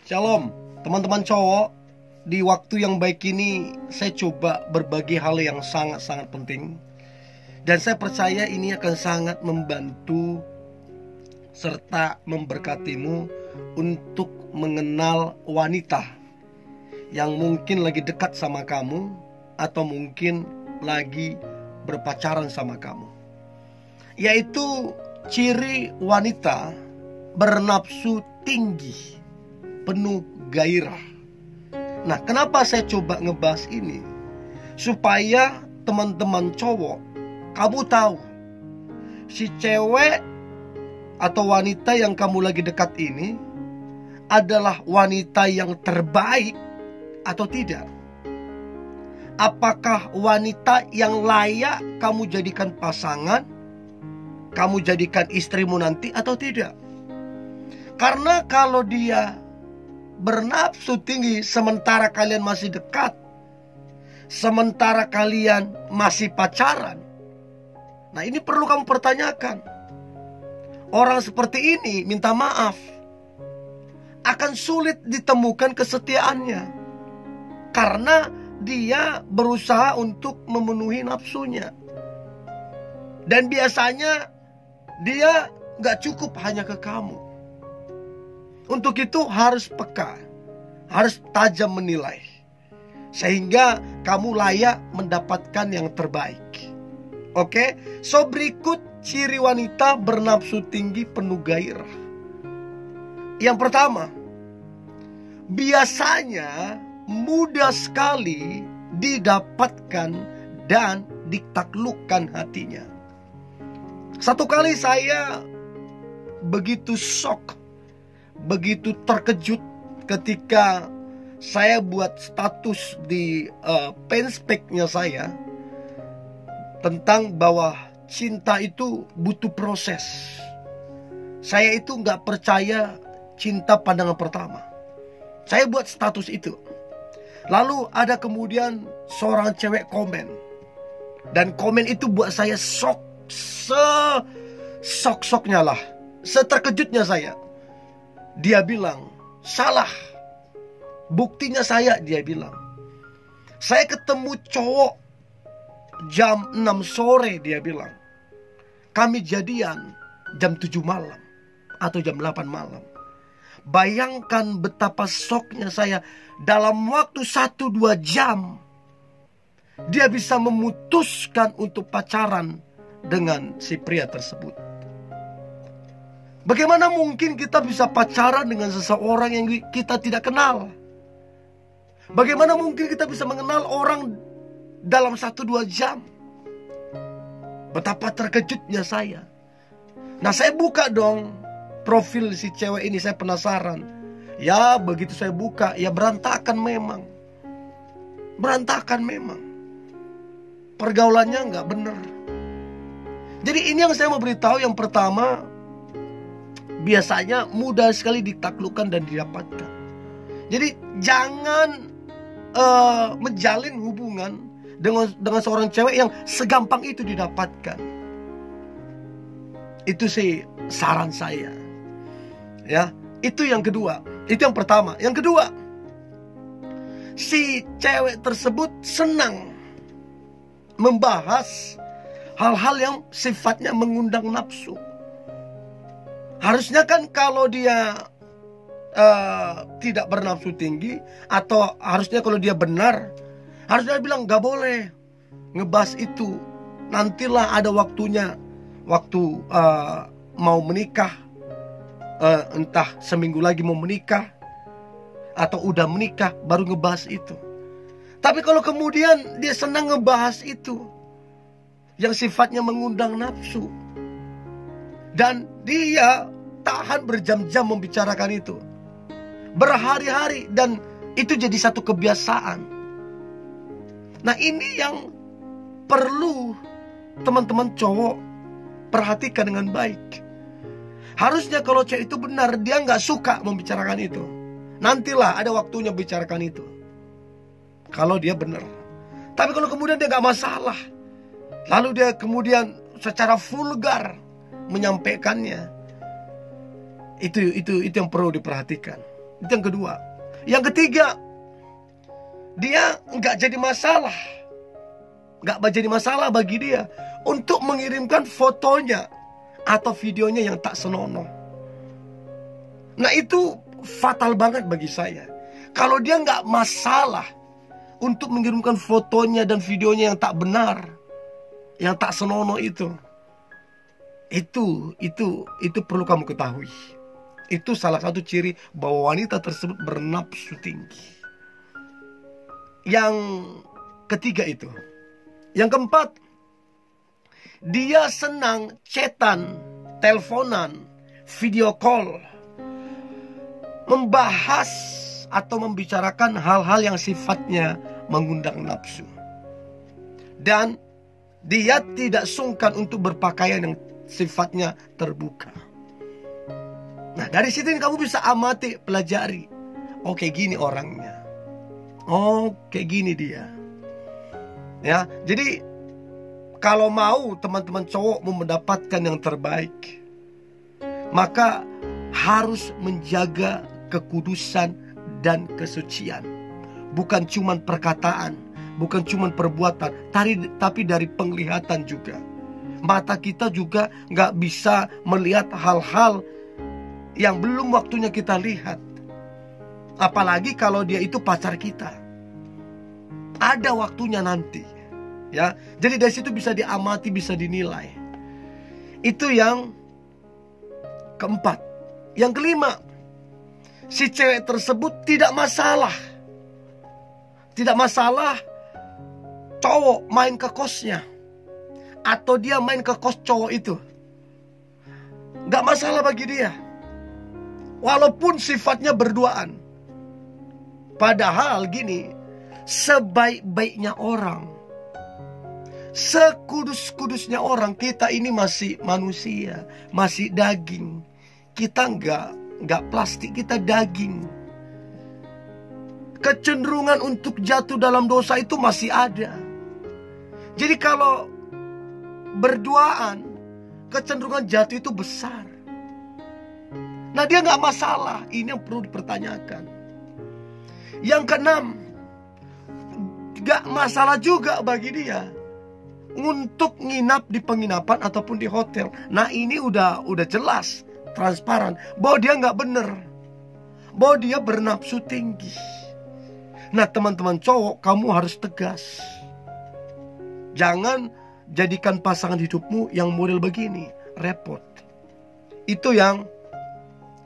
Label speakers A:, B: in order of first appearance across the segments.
A: Shalom, teman-teman cowok. Di waktu yang baik ini saya coba berbagi hal yang sangat-sangat penting. Dan saya percaya ini akan sangat membantu serta memberkatimu untuk mengenal wanita yang mungkin lagi dekat sama kamu atau mungkin lagi berpacaran sama kamu. Yaitu ciri wanita bernafsu tinggi, penuh gairah. Nah, kenapa saya coba ngebahas ini? Supaya teman-teman cowok, kamu tahu si cewek atau wanita yang kamu lagi dekat ini adalah wanita yang terbaik atau tidak. Apakah wanita yang layak kamu jadikan pasangan, kamu jadikan istrimu nanti atau tidak? Karena kalau dia bernafsu tinggi sementara kalian masih dekat, sementara kalian masih pacaran, nah ini perlu kamu pertanyakan. Orang seperti ini, minta maaf, akan sulit ditemukan kesetiaannya, karena dia berusaha untuk memenuhi nafsunya. Dan biasanya dia gak cukup hanya ke kamu. Untuk itu harus peka, harus tajam menilai, sehingga kamu layak mendapatkan yang terbaik. Oke, so berikut ciri wanita bernafsu tinggi penuh gairah. Yang pertama, biasanya mudah sekali didapatkan dan ditaklukkan hatinya. Satu kali saya begitu shock, begitu terkejut ketika saya buat status di fanspage-nya saya tentang bahwa cinta itu butuh proses. Saya itu gak percaya cinta pandangan pertama. Saya buat status itu. Lalu ada kemudian seorang cewek komen. Dan komen itu buat saya shock, se-shock-shocknya lah, seterkejutnya saya. Dia bilang, salah. Buktinya saya, dia bilang. Saya ketemu cowok jam 6 sore, dia bilang. Kami jadian jam 7 malam atau jam 8 malam. Bayangkan betapa shocknya saya. Dalam waktu 1-2 jam dia bisa memutuskan untuk pacaran dengan si pria tersebut. Bagaimana mungkin kita bisa pacaran dengan seseorang yang kita tidak kenal? Bagaimana mungkin kita bisa mengenal orang dalam 1-2 jam? Betapa terkejutnya saya. Nah, saya buka dong profil si cewek ini, saya penasaran. Ya, begitu saya buka, ya berantakan memang. Berantakan memang. Pergaulannya nggak benar. Jadi ini yang saya mau beritahu. Yang pertama, biasanya mudah sekali ditaklukkan dan didapatkan. Jadi jangan menjalin hubungan dengan seorang cewek yang segampang itu didapatkan. Itu sih saran saya. Ya, itu yang kedua. Itu yang pertama. Yang kedua, si cewek tersebut senang membahas hal-hal yang sifatnya mengundang nafsu. Harusnya kan kalau dia tidak bernafsu tinggi, atau harusnya kalau dia benar, harusnya bilang gak boleh ngebahas itu. Nantilah ada waktunya, waktu mau menikah, entah seminggu lagi mau menikah atau udah menikah baru ngebahas itu. Tapi kalau kemudian dia senang ngebahas itu yang sifatnya mengundang nafsu, dan dia tahan berjam-jam membicarakan itu, berhari-hari, dan itu jadi satu kebiasaan. Nah, ini yang perlu teman-teman cowok perhatikan dengan baik. Harusnya kalau cewek itu benar, dia gak suka membicarakan itu. Nantilah ada waktunya bicarakan itu, kalau dia benar. Tapi kalau kemudian dia gak masalah, lalu dia kemudian secara vulgar menyampaikannya, itu yang perlu diperhatikan. Itu yang kedua. Yang ketiga, dia nggak jadi masalah. Nggak jadi masalah bagi dia untuk mengirimkan fotonya atau videonya yang tak senonoh. Nah, itu fatal banget bagi saya. Kalau dia nggak masalah untuk mengirimkan fotonya dan videonya yang tak benar, yang tak senonoh itu perlu kamu ketahui. Itu salah satu ciri bahwa wanita tersebut bernafsu tinggi. Yang ketiga itu. Yang keempat, dia senang chatan, teleponan, video call, membahas atau membicarakan hal-hal yang sifatnya mengundang nafsu. Dan dia tidak sungkan untuk berpakaian yang sifatnya terbuka. Nah, dari situ kamu bisa amati, pelajari. Oh, kayak gini orangnya. Oh, kayak gini dia. Ya, jadi kalau mau teman-teman cowok mau mendapatkan yang terbaik, maka harus menjaga kekudusan dan kesucian. Bukan cuma perkataan, bukan cuma perbuatan, tapi dari penglihatan juga. Mata kita juga nggak bisa melihat hal-hal yang belum waktunya kita lihat. Apalagi kalau dia itu pacar kita. Ada waktunya nanti. Ya, jadi dari situ bisa diamati, bisa dinilai. Itu yang keempat. Yang kelima, si cewek tersebut tidak masalah. Tidak masalah cowok main ke kosnya, atau dia main ke kos cowok itu. Gak masalah bagi dia. Walaupun sifatnya berduaan. Padahal gini, sebaik-baiknya orang, sekudus-kudusnya orang, kita ini masih manusia, masih daging. Kita nggak plastik, kita daging. Kecenderungan untuk jatuh dalam dosa itu masih ada. Jadi kalau berduaan, kecenderungan jatuh itu besar. Nah, dia nggak masalah. Ini yang perlu dipertanyakan. Yang keenam, nggak masalah juga bagi dia untuk nginap di penginapan ataupun di hotel. Nah, ini udah jelas, transparan, bahwa dia nggak bener, bahwa dia bernafsu tinggi. Nah, teman-teman cowok, kamu harus tegas. Jangan jadikan pasangan hidupmu yang model begini, repot. Itu yang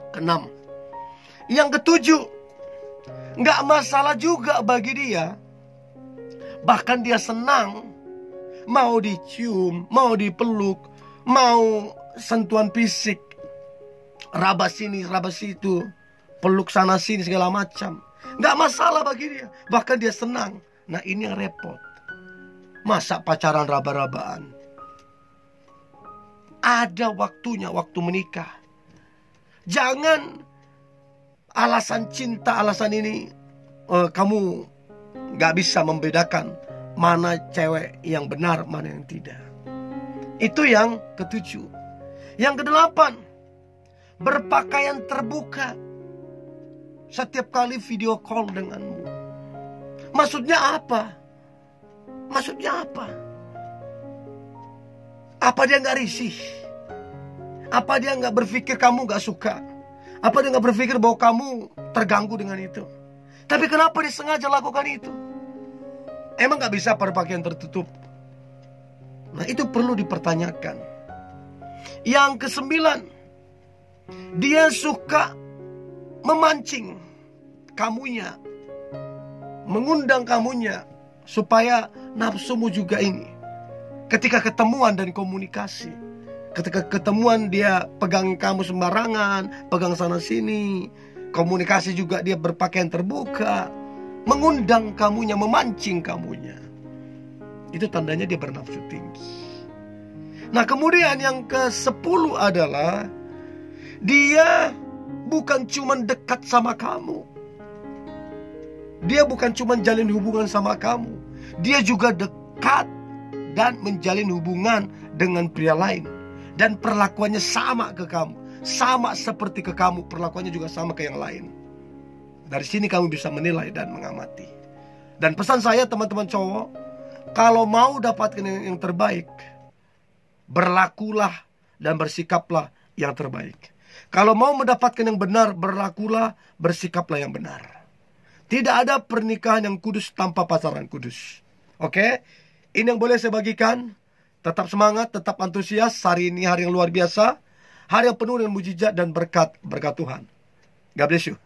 A: keenam. Yang ketujuh, nggak masalah juga bagi dia, bahkan dia senang mau dicium, mau dipeluk, mau sentuhan fisik, raba sini, raba situ, peluk sana sini segala macam. Nggak masalah bagi dia, bahkan dia senang. Nah, ini yang repot. Masa pacaran raba-rabaan? Ada waktunya, waktu menikah. Jangan alasan cinta, alasan ini kamu gak bisa membedakan mana cewek yang benar, mana yang tidak. Itu yang ketujuh. Yang kedelapan, berpakaian terbuka setiap kali video call denganmu. Maksudnya apa? Maksudnya apa? Apa dia gak risih? Apa dia gak berpikir kamu gak suka? Apa dia gak berpikir bahwa kamu terganggu dengan itu? Tapi kenapa dia sengaja lakukan itu? Emang gak bisa berpakaian tertutup? Nah, itu perlu dipertanyakan. Yang kesembilan, dia suka memancing kamunya, mengundang kamunya, supaya nafsumu juga ini. Ketika ketemuan dan komunikasi, ketika ketemuan dia pegang kamu sembarangan, pegang sana sini, komunikasi juga dia berpakaian terbuka, mengundang kamunya, memancing kamunya. Itu tandanya dia bernafsu tinggi. Nah, kemudian yang ke-10 adalah dia bukan cuma dekat sama kamu. Dia bukan cuma jalin hubungan sama kamu. Dia juga dekat dan menjalin hubungan dengan pria lain. Dan perlakuannya sama ke kamu, sama seperti ke kamu, perlakuannya juga sama ke yang lain. Dari sini kamu bisa menilai dan mengamati. Dan pesan saya teman-teman cowok, kalau mau dapatkan yang terbaik, berlakulah dan bersikaplah yang terbaik. Kalau mau mendapatkan yang benar, berlakulah, bersikaplah yang benar. Tidak ada pernikahan yang kudus tanpa pacaran kudus. Oke? Ini yang boleh saya bagikan. Tetap semangat, tetap antusias. Hari ini hari yang luar biasa. Hari yang penuh dengan mujizat dan berkat Tuhan. God bless you.